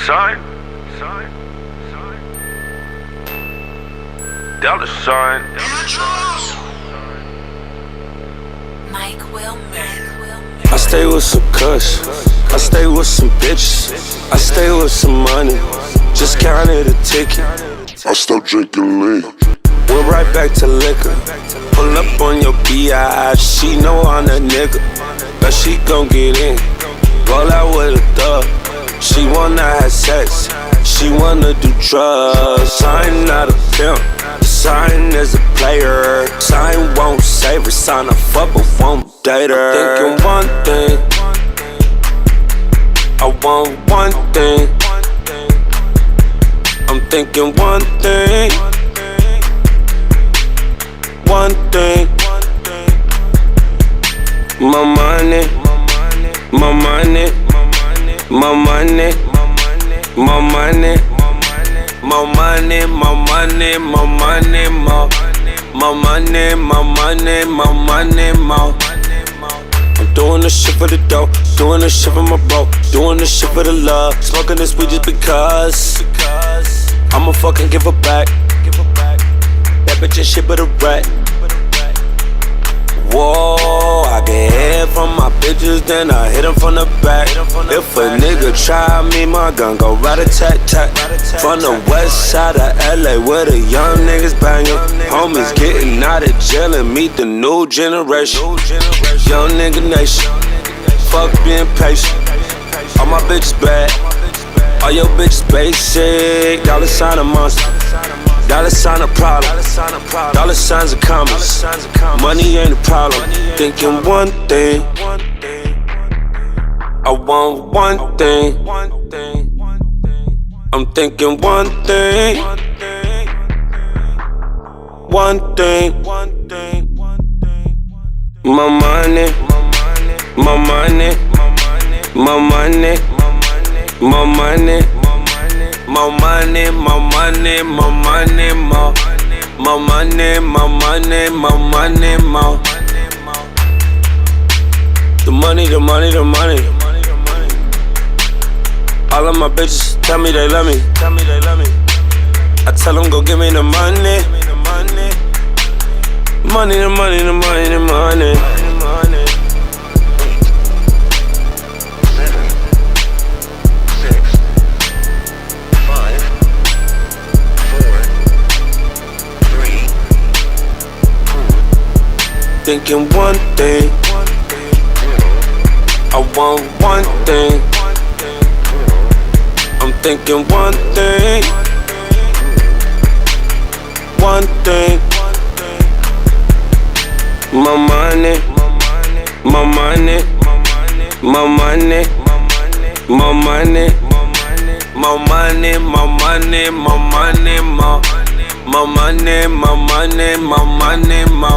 sign. Dollar sign. I stay with some cuss, I stay with some bitches, I stay with some money, just counted a ticket. I stopped drinking lean. Went right back to liquor. Pull up on your B.I. She know I'm that nigga, but she gon' get in. Roll out with a thug. She wanna have sex, she wanna do drugs. I ain't not a pimp, sign is a player. Sign won't save her, sign a fuck but won't date her. I'm thinking one thing, I want one thing. I'm thinking one thing, one thing. My money, my money, my money, my money, my money, my money, my money, my money, my money, my money, my. I'm doing this shit for the dough, doing this shit for my bro, doing this shit for the love, smoking this weed just because I'ma fucking give her back. That bitch is shit but a rat. Whoa, I get head from my bitches, then I hit him from the back. If a nigga try me, my gun go rat-a-tat-tat. From the west side of LA, where the young niggas bangin'. Homies getting out of jail and meet the new generation. Young nigga nation, fuck being patient. All my bitches bad, all your bitches basic. Dollar sign a monster, dollar sign a problem, dollar signs are commas. Money ain't a problem. Thinking one thing, I want one thing. I'm thinking one thing, one thing. My money, my money, my money, my money, my money, my money, my money, my money, my money, my money, my. The money, the money, the money. All of my bitches tell me they love me. I tell them go give me the money. Money, the money, the money, the money. 6, 5, 4, 3, 2. Thinking one thing, I want one thing. I'm thinking one thing, one thing. My money, my money, my money, my money, my money, my money, my money, my money, my money, my money, my.